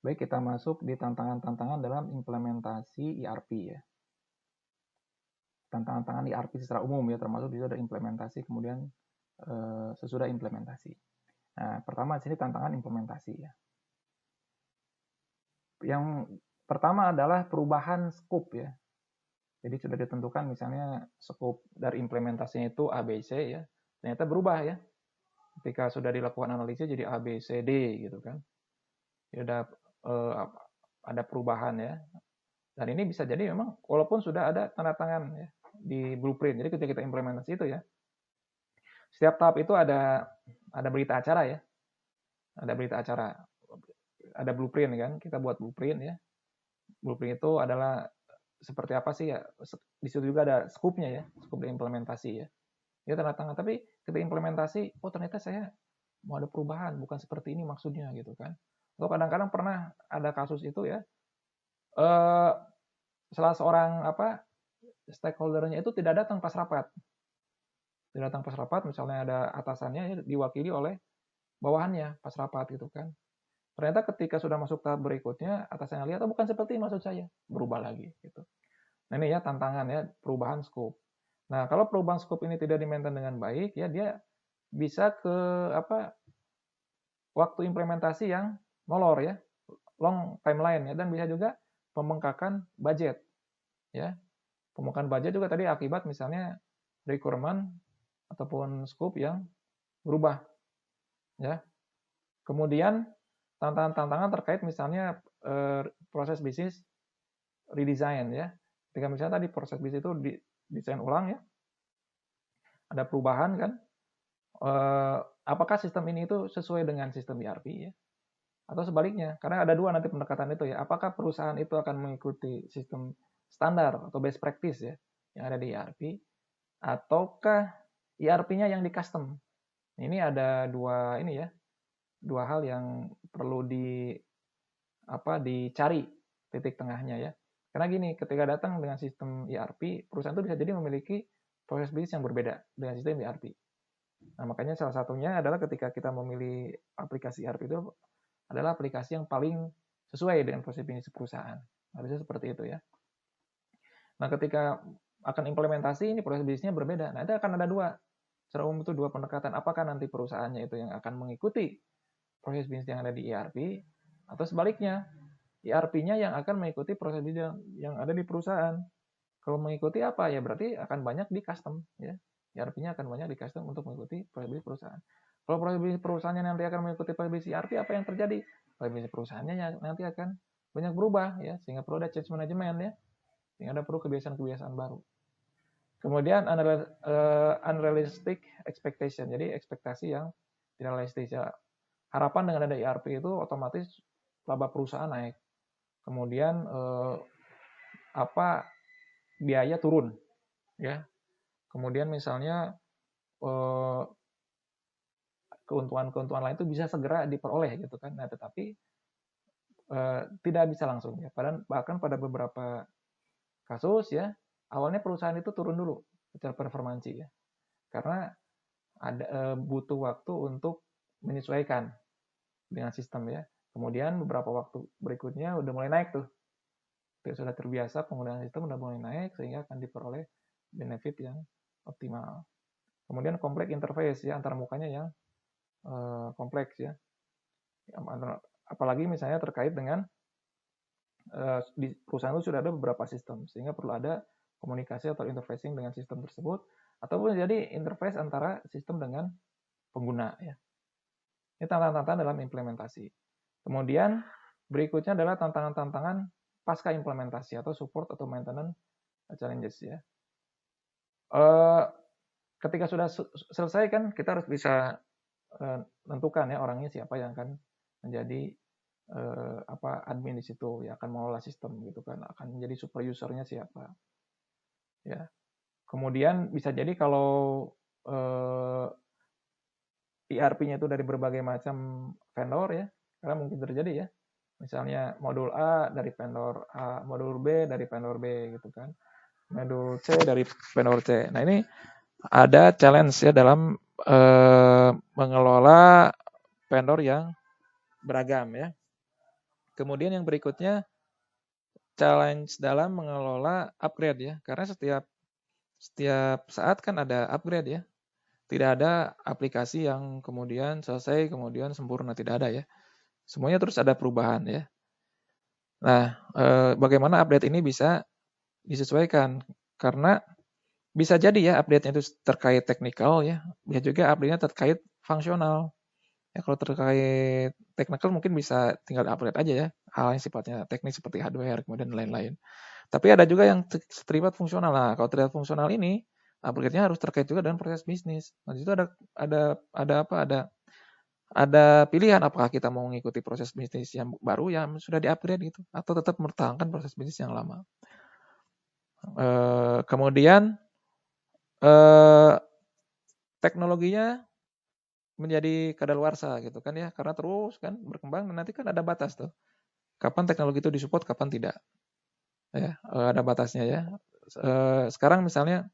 Baik, kita masuk di tantangan-tantangan dalam implementasi ERP ya. Tantangan-tantangan ERP secara umum ya, termasuk di situ ada implementasi, kemudian sesudah implementasi. Nah, pertama di sini tantangan implementasi ya. Yang pertama adalah perubahan scope ya. Jadi sudah ditentukan misalnya scope dari implementasinya itu A, B, C ya. Ternyata berubah ya. Ketika sudah dilakukan analisis jadi A, B, C, D gitu kan. Ya ada perubahan ya. Dan ini bisa jadi memang walaupun sudah ada tanda tangan ya di blueprint. Jadi ketika kita implementasi itu ya, setiap tahap itu ada berita acara ya. Ada berita acara. Ada blueprint kan, kita buat blueprint ya. Blueprint itu adalah seperti apa sih ya, di situ juga ada scope-nya ya, scope implementasi ya. Dia tanda tangan, tapi ketika implementasi, oh ternyata saya mau ada perubahan, bukan seperti ini maksudnya gitu kan. Atau kadang-kadang pernah ada kasus itu ya, salah seorang stakeholder-nya itu tidak datang pas rapat. Tidak datang pas rapat, misalnya ada atasannya diwakili oleh bawahannya pas rapat gitu kan. Ternyata ketika sudah masuk tahap berikutnya, atasannya lihat, oh bukan seperti ini maksud saya, berubah lagi gitu. Nah ini ya tantangan ya, perubahan scope. Nah kalau perubahan scope ini tidak di-maintain dengan baik, ya dia bisa ke waktu implementasi yang molor ya, long timeline ya, dan bisa juga pembengkakan budget ya. Pembengkakan budget juga tadi akibat misalnya requirement ataupun scope yang berubah ya. Kemudian tantangan-tantangan terkait misalnya proses bisnis redesign ya. Ketika misalnya tadi proses bisnis itu desain ulang ya, ada perubahan kan, apakah sistem ini itu sesuai dengan sistem ERP ya, atau sebaliknya, karena ada dua nanti pendekatan itu ya, apakah perusahaan itu akan mengikuti sistem standar atau best practice ya yang ada di ERP, ataukah ERP-nya yang di custom. Ini ada dua hal yang perlu dicari titik tengahnya ya. Karena gini, ketika datang dengan sistem ERP, perusahaan itu bisa jadi memiliki proses bisnis yang berbeda dengan sistem ERP. Nah, makanya salah satunya adalah ketika kita memilih aplikasi ERP itu adalah aplikasi yang paling sesuai dengan proses bisnis perusahaan. Harusnya seperti itu ya. Nah, ketika akan implementasi ini proses bisnisnya berbeda. Nah, itu akan ada dua. Secara umum itu dua pendekatan. Apakah nanti perusahaannya itu yang akan mengikuti proses bisnis yang ada di ERP, atau sebaliknya, ERP-nya yang akan mengikuti proses bisnis yang ada di perusahaan. Kalau mengikuti apa ya berarti akan banyak di custom ya. ERP-nya akan banyak di custom untuk mengikuti proses bisnis perusahaan. Kalau proses bisnis perusahaannya nanti akan mengikuti proses bisnis ERP, apa yang terjadi? Proses bisnis perusahaannya nanti akan banyak berubah ya, sehingga perlu ada change management ya. Sehingga ada perlu kebiasaan-kebiasaan baru. Kemudian unrealistic expectation. Jadi ekspektasi yang tidak realistis ya. Harapan dengan ada ERP itu otomatis laba perusahaan naik. Kemudian biaya turun ya. Kemudian misalnya keuntungan-keuntungan lain itu bisa segera diperoleh gitu kan. Nah, tetapi tidak bisa langsung ya. Bahkan pada beberapa kasus ya, awalnya perusahaan itu turun dulu secara performansi ya. Karena ada butuh waktu untuk menyesuaikan dengan sistem ya. Kemudian beberapa waktu berikutnya udah mulai naik tuh. Sudah terbiasa penggunaan sistem udah mulai naik sehingga akan diperoleh benefit yang optimal. Kemudian kompleks interface ya, antar mukanya yang kompleks ya. Apalagi misalnya terkait dengan di perusahaan itu sudah ada beberapa sistem sehingga perlu ada komunikasi atau interfacing dengan sistem tersebut, ataupun jadi interface antara sistem dengan pengguna ya. Ini tantangan-tantangan dalam implementasi. Kemudian berikutnya adalah tantangan-tantangan pasca implementasi atau support atau maintenance challenges ya. Ketika sudah selesai kan kita harus bisa tentukan ya orangnya siapa yang akan menjadi admin di situ ya, akan mengelola sistem gitu kan, akan menjadi super usernya siapa ya. Kemudian bisa jadi kalau ERP-nya itu dari berbagai macam vendor ya, karena mungkin terjadi ya, misalnya modul A dari vendor A, modul B dari vendor B gitu kan, modul C dari vendor C. Nah ini ada challenge ya dalam mengelola vendor yang beragam ya. Kemudian yang berikutnya, challenge dalam mengelola upgrade ya. Karena setiap saat kan ada upgrade ya. Tidak ada aplikasi yang kemudian selesai, kemudian sempurna, tidak ada ya. Semuanya terus ada perubahan ya. Nah, bagaimana update ini bisa disesuaikan? Karena bisa jadi ya update-nya itu terkait teknikal ya, bisa juga update-nya terkait fungsional. Ya kalau terkait teknikal mungkin bisa tinggal upgrade aja ya, hal yang sifatnya teknis seperti hardware, kemudian lain-lain. Tapi ada juga yang terlibat fungsional. Nah, kalau terlibat fungsional ini, upgrade-nya harus terkait juga dengan proses bisnis. Nah, di situ ada pilihan apakah kita mau mengikuti proses bisnis yang baru yang sudah di-upgrade gitu, atau tetap mempertahankan proses bisnis yang lama. Kemudian teknologinya menjadi kadaluarsa gitu kan ya, karena terus kan berkembang dan nanti kan ada batas tuh. Kapan teknologi itu disupport, kapan tidak. Ya, ada batasnya ya. Sekarang misalnya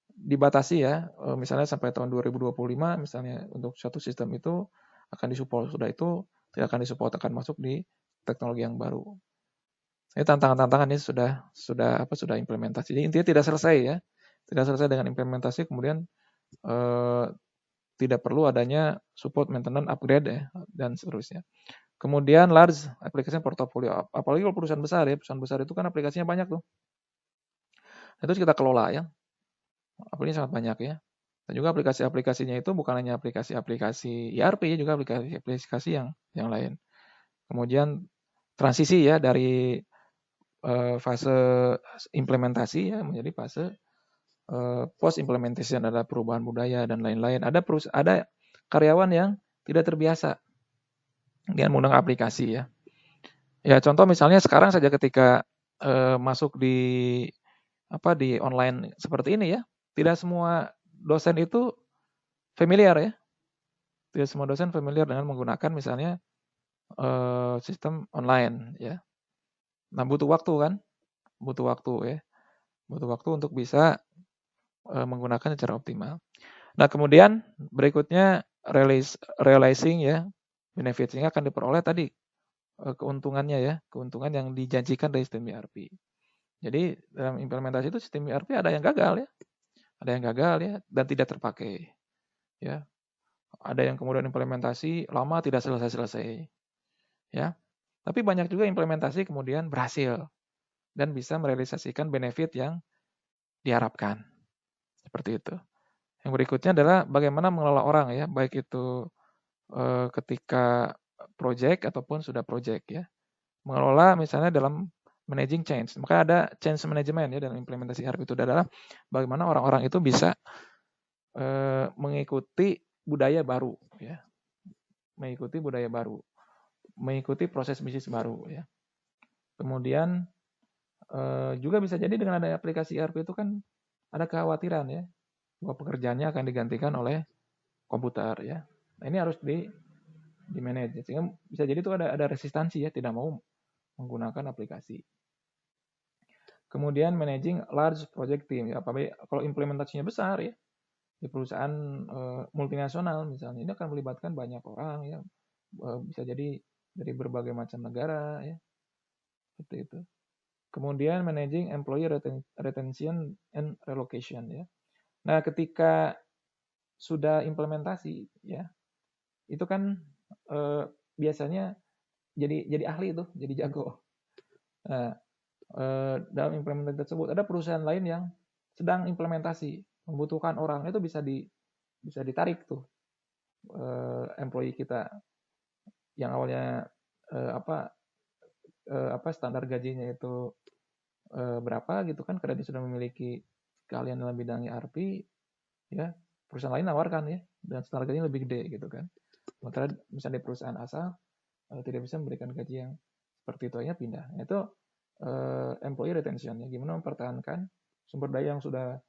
dibatasi ya, misalnya sampai tahun 2025 misalnya untuk suatu sistem itu akan disupport, sudah itu tidak akan disupport, akan masuk di teknologi yang baru. Ini tantangan-tantangan ini sudah implementasi. Jadi intinya tidak selesai ya. Tidak selesai dengan implementasi, kemudian tidak perlu adanya support, maintenance, upgrade ya, dan seterusnya. Kemudian large application portfolio. Apalagi kalau perusahaan besar ya, perusahaan besar itu kan aplikasinya banyak tuh. Itu kita kelola ya. Aplikasinya sangat banyak ya. Dan juga aplikasi-aplikasinya itu bukan hanya aplikasi-aplikasi ERP ya, juga aplikasi-aplikasi yang lain. Kemudian transisi ya dari fase implementasi ya menjadi fase post implementation, ada perubahan budaya dan lain-lain. Ada karyawan yang tidak terbiasa dengan menggunakan aplikasi ya. Ya contoh misalnya sekarang saja ketika masuk di online seperti ini ya, tidak semua dosen itu familiar ya. Tidak semua dosen familiar dengan menggunakan misalnya sistem online ya. Nah, butuh waktu kan? Butuh waktu ya. Butuh waktu untuk bisa menggunakan secara optimal. Nah, kemudian berikutnya realizing ya, benefit-nya akan diperoleh tadi keuntungannya ya, keuntungan yang dijanjikan dari sistem ERP. Jadi dalam implementasi itu sistem ERP ada yang gagal ya, dan tidak terpakai ya. Ada yang kemudian implementasi lama tidak selesai-selesai ya. Tapi banyak juga implementasi kemudian berhasil dan bisa merealisasikan benefit yang diharapkan. Seperti itu. Yang berikutnya adalah bagaimana mengelola orang ya, baik itu ketika project ataupun sudah project ya. Mengelola misalnya dalam managing change. Maka ada change management ya dalam implementasi ERP itu adalah bagaimana orang-orang itu bisa mengikuti budaya baru ya. Mengikuti budaya baru. Mengikuti proses bisnis baru ya. Kemudian juga bisa jadi dengan ada aplikasi ERP itu kan ada kekhawatiran ya bahwa pekerjaannya akan digantikan oleh komputer ya. Nah, ini harus di manage sehingga bisa jadi itu ada resistansi ya, tidak mau menggunakan aplikasi. Kemudian managing large project team ya, apalagi kalau implementasinya besar ya di perusahaan multinasional misalnya, ini akan melibatkan banyak orang ya, bisa jadi dari berbagai macam negara ya, seperti itu. Kemudian managing employee retention and relocation ya. Nah, ketika sudah implementasi ya, itu kan biasanya jadi ahli itu, jadi jago. Nah, dalam implementasi tersebut ada perusahaan lain yang sedang implementasi, membutuhkan orang, itu bisa ditarik tuh employee kita yang awalnya standar gajinya itu berapa gitu kan, karena dia sudah memiliki keahlian dalam bidang ERP ya, perusahaan lain nawarkan ya dan standar gajinya lebih gede gitu kan. Sementara misalnya di perusahaan asal tidak bisa memberikan gaji yang seperti itu, aja pindah. Nah, itu employee retention ya, gimana mempertahankan sumber daya yang sudah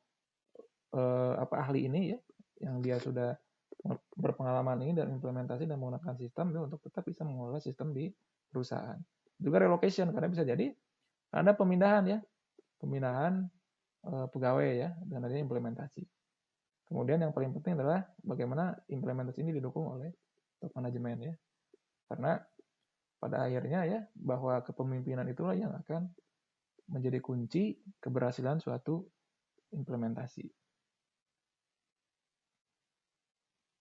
ahli ini ya, yang dia sudah berpengalaman ini dan implementasi dan menggunakan sistem untuk tetap bisa mengelola sistem di perusahaan. Juga relocation, karena bisa jadi ada pemindahan ya, pemindahan pegawai ya dengan adanya implementasi. Kemudian yang paling penting adalah bagaimana implementasi ini didukung oleh top manajemen ya, karena pada akhirnya ya bahwa kepemimpinan itulah yang akan menjadi kunci keberhasilan suatu implementasi.